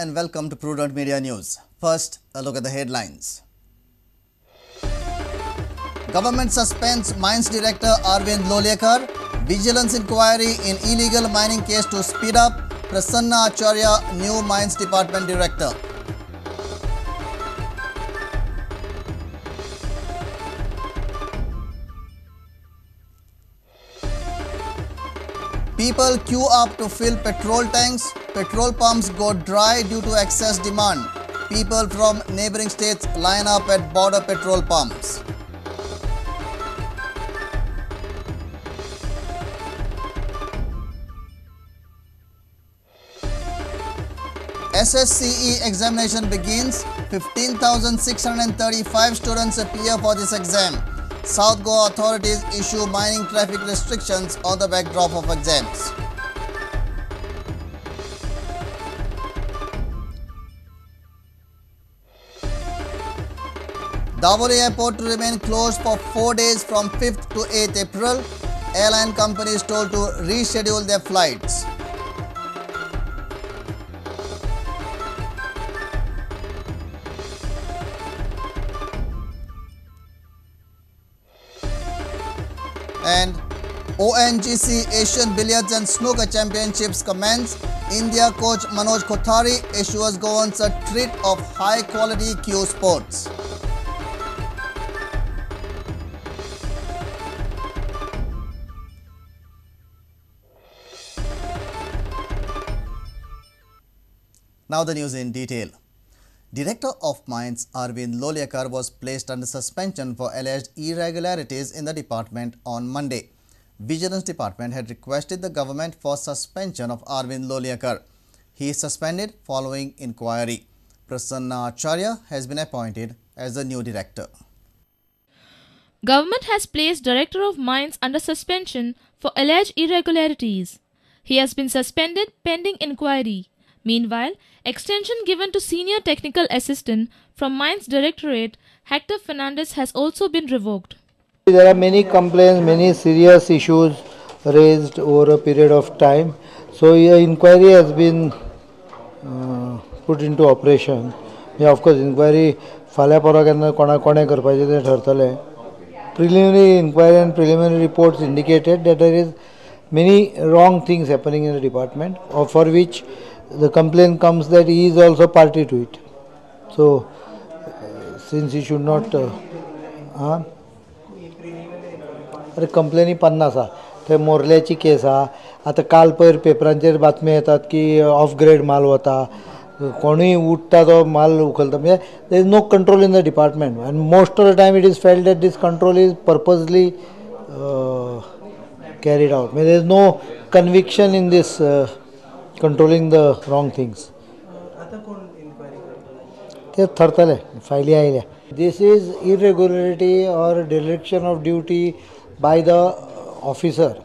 and welcome to Prudent Media News. First, a look at the headlines. Government suspends Mines Director Arvind Lolyekar. Vigilance inquiry in illegal mining case to speed up. Prasanna Acharya, new Mines Department Director. People queue up to fill petrol tanks. Petrol pumps go dry due to excess demand. People from neighboring states line up at border petrol pumps. SSCE examination begins. 15,635 students appear for this exam. South Goa authorities issue mining traffic restrictions on the backdrop of exams. Davoli Airport to remain closed for 4 days from 5th to 8th April. Airline companies told to reschedule their flights. And ONGC Asian Billiards and Snooker Championships commence. India coach Manoj Kothari assures Goans a treat of high-quality Q sports. Now the news in detail. Director of Mines Arvind Lolyekar was placed under suspension for alleged irregularities in the department on Monday. Vigilance Department had requested the government for suspension of Arvind Lolyekar. He is suspended following inquiry. Prasanna Acharya has been appointed as the new director. Government has placed Director of Mines under suspension for alleged irregularities. He has been suspended pending inquiry. Meanwhile, extension given to Senior Technical Assistant from Mines Directorate, Hector Fernandez, has also been revoked. There are many complaints, many serious issues raised over a period of time. So, inquiry has been put into operation. Of course, inquiry फाल्या परा केन्ना कोणे करपाचें तें ठरतलें. Preliminary inquiry and preliminary reports indicated that there is many wrong things happening in the department, for which the complaint comes that he is also party to it. So, since he should not, complaint 50 आसा. ते मोरल्याची case आहा. आतां काल पयर पेपरांचेर बातम्यो येतात की of grade माल वता. कोणूय उठता तो माल उखलता. म्हणजे there is no control in the department, and most of the time it is felt that this control is purposely carried out. There is no conviction in this controlling the wrong things. This is irregularity or dereliction of duty by the officer.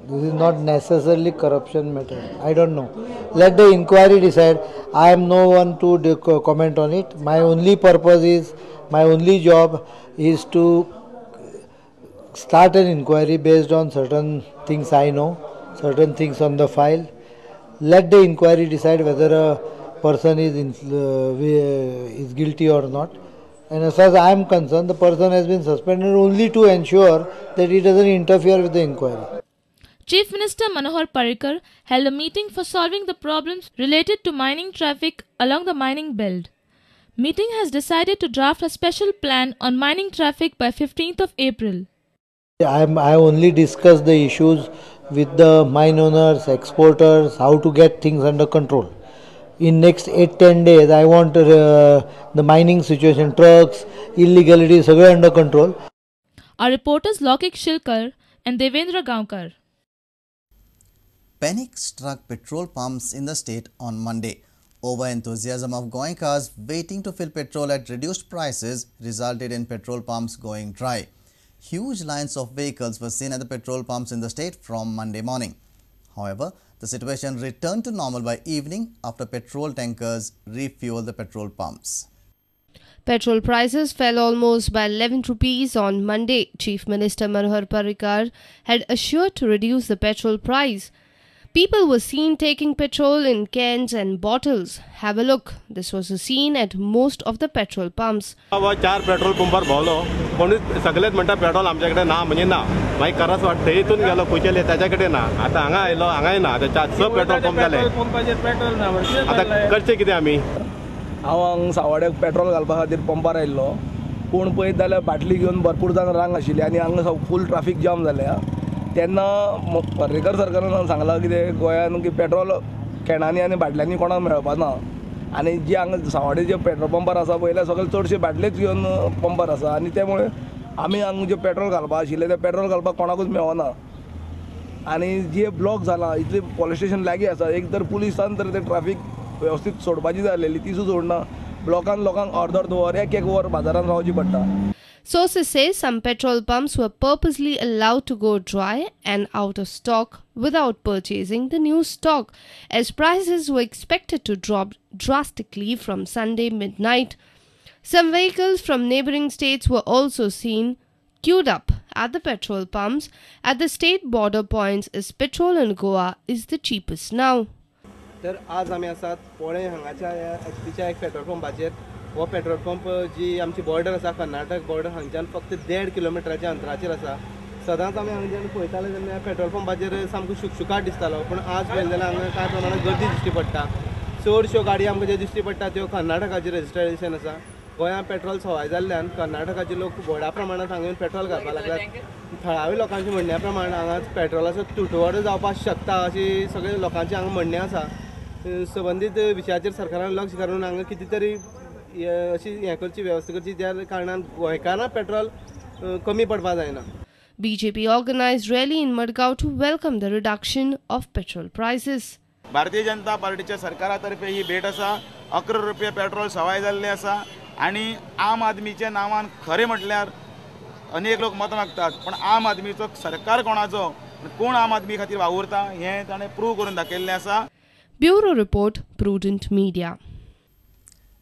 This is not necessarily corruption matter. I don't know. Let the inquiry decide. I am no one to comment on it. My only purpose is, my only job is to start an inquiry based on certain things I know, certain things on the file. Let the inquiry decide whether a person is guilty or not. And as far as I am concerned, the person has been suspended only to ensure that he doesn't interfere with the inquiry. Chief Minister Manohar Parrikar held a meeting for solving the problems related to mining traffic along the mining belt. Meeting has decided to draft a special plan on mining traffic by 15th of April. I only discussed the issues with the mine owners, exporters, how to get things under control. In next 8-10 days, I want the mining situation, trucks, illegality, सगळे under control. Our reporters Lokik Shilkar and Devendra Gaonkar. Panic struck petrol pumps in the state on Monday. Over-enthusiasm of Goenkars waiting to fill petrol at reduced prices resulted in petrol pumps going dry. Huge lines of vehicles were seen at the petrol pumps in the state from Monday morning. However, the situation returned to normal by evening after petrol tankers refueled the petrol pumps. Petrol prices fell almost by 11 rupees on Monday. Chief Minister Manohar Parrikar had assured to reduce the petrol price. People were seen taking petrol in cans and bottles. Have a look. This was a scene at most of the petrol pumps. 4 petrol पंपार भोवलो पण सगळेच म्हणटा petrol आमचे कडेन ना म्हणजे ना मागीर करस वाटता हितून गेलो खुंयचेले ताचे कडेन ना आतां हांगा आयलो हांगाय ना आतां 6 पेट्रोल पंप जाले आतां करचें कितें आमी हांव हांगा सावड्याक पेट्रोल घालपा खातीर पंपार आयिल्लो पूण पळयत जाल्यार बाटली घेवन भरपूर जाण रांग आशिल्ली आनी हांगा फूल ट्राफीक जाम जाल्या तेन्ना पर्रेकर सरकारान सांगलां कितें गोंयान की पेट्रोल कॅनांनी आनी बाटल्यांनी कोणाक मेळपाना आनी जे हांगा सावड्डे जे पेट्रोल पंपार आसा पळयल्यार सगळे चडशे बाटलेच घेवन पंपार आसा आनी त्यामुळे आमी हांगा जे पेट्रोल घालपा आशिल्ले ते पेट्रोल घालपाक कोणाकूच मेळना आनी जे ब्लॉक जाला इतले पुलीस स्टेशन लागीं आसा एक तर पुलिसान तर ते ट्राफीक वेवस्थीत सोडपाची जाय आसलेली ती सुद्दां सोडना ब्लॉकान लोकांक अर्द अर्द वर एक वर बाजारान रावची पडटा. Sources say some petrol pumps were purposely allowed to go dry and out of stock without purchasing the new stock, as prices were expected to drop drastically from Sunday midnight. Some vehicles from neighboring states were also seen queued up at the petrol pumps at the state border points, as petrol in Goa is the cheapest now. तर आज आमी आसात पोळे हांगाच्या एचपीच्या एक petrol पंपाचेर. हो petrol pump जी आमची border आसा कर्नाटक बॉर्डर हांगच्यान फक्त 1.5 किलोमिटराच्या अंतराचेर आसा. सदांच आमी हांगा जेन्ना पळयताले तेन्ना पेट्रोल पंपाचेर सामको शुकशुकाट दिसतालो पूण आज पळयलें जाल्यार हांगा कांय प्रमाणात गर्दी दिश्टी पडटा. चडश्यो गाडयो आमकां ज्यो दिश्टी पडटा त्यो कर्नाटकाचें रजिस्ट्रेशन आसा. गोंयांत पेट्रोल सवाय जाल्ल्यान कर्नाटकाचे लोक व्हडा प्रमाणांत हांगा येवन पेट्रोल घालपाक लागल्यात. थळाव्या लोकांच्या म्हणण्या प्रमाण हांगा पेट्रोलाचो तुटवडो जावपाक शकता अशी सगळे लोकांचें हांगा म्हणणें आसा. संबंदीत विशयाचेर सरकारान लक्ष घालून हांगा कितें तरी अशी हें करची वेवस्था करची ज्या कारणान गोंयकारांक पेट्रोल कमी पडपाक जायना. BJP organized rally in Madgaon to welcome the reduction of petrol prices. Bharatiya Janata पार्टीच्या सरकारातर्फे ही भेट आसा. 11 रुपये पेट्रोल सवाय जाल्लें आसा आनी आम आदमीच्या नांवान खरें म्हटल्यार अनेक लोक मत मागतात पण आम आदमीचो सरकार कोणाचो कोण आम आदमी खातीर वावुरता हें ताणें प्रूव करून दाखयल्लें आसा. Bureau Report, Prudent Media.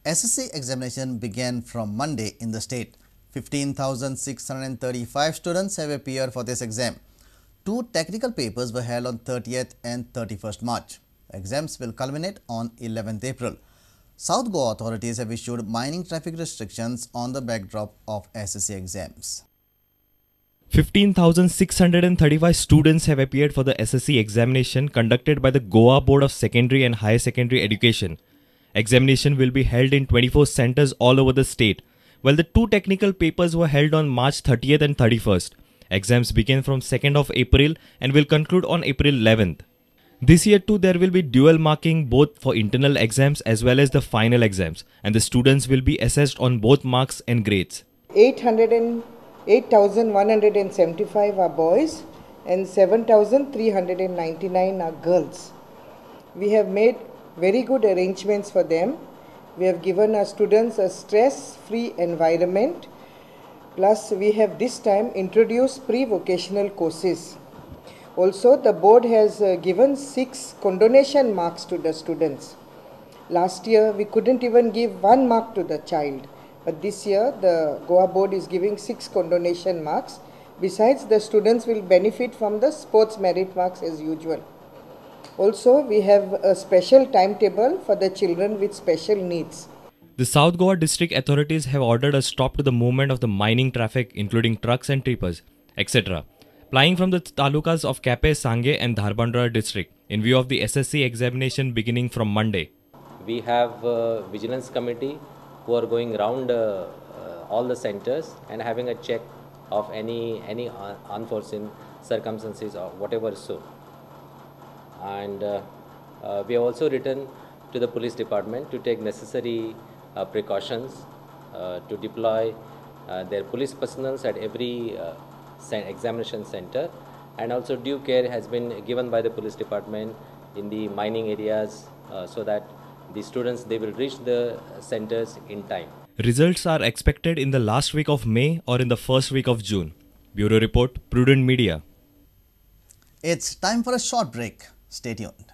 SSC examination began from Monday in the state. 15,635 students have appeared for this exam. 2 technical papers were held on 30th and 31st March. Exams will culminate on 11th April. South Goa authorities have issued mining traffic restrictions on the backdrop of SSC exams. 15,635 students have appeared for the SSC examination conducted by the Goa Board of Secondary and Higher Secondary Education. Examination will be held in 24 centers all over the state, while the 2 technical papers were held on March 30th and 31st. Exams begin from 2nd of April and will conclude on April 11th. This year too there will be dual marking both for internal exams as well as the final exams, and the students will be assessed on both marks and grades. 8,175 are boys and 7,399 are girls. We have made very good arrangements for them. We have given our students a stress-free environment. Plus, we have this time introduced pre-vocational courses. Also, the board has given 6 condonation marks to the students. Last year, we couldn't even give 1 mark to the child. But this year, the Goa board is giving 6 condonation marks. Besides, the students will benefit from the sports merit marks as usual. Also, we have a special timetable for the children with special needs. The South Goa district authorities have ordered a stop to the movement of the mining traffic, including trucks and tippers, etc., plying from the talukas of Kape, Sange and Dharbandra district in view of the SSC examination beginning from Monday. We have a vigilance committee who are going around all the centers and having a check of any unforeseen circumstances or whatever so. And we have also written to the police department to take necessary precautions to deploy their police personnel at every examination center, and also due care has been given by the police department in the mining areas so that the students, they will reach the centers in time. Results are expected in the last week of May or in the first week of June. Bureau Report, Prudent Media. It's time for a short break. Stay tuned.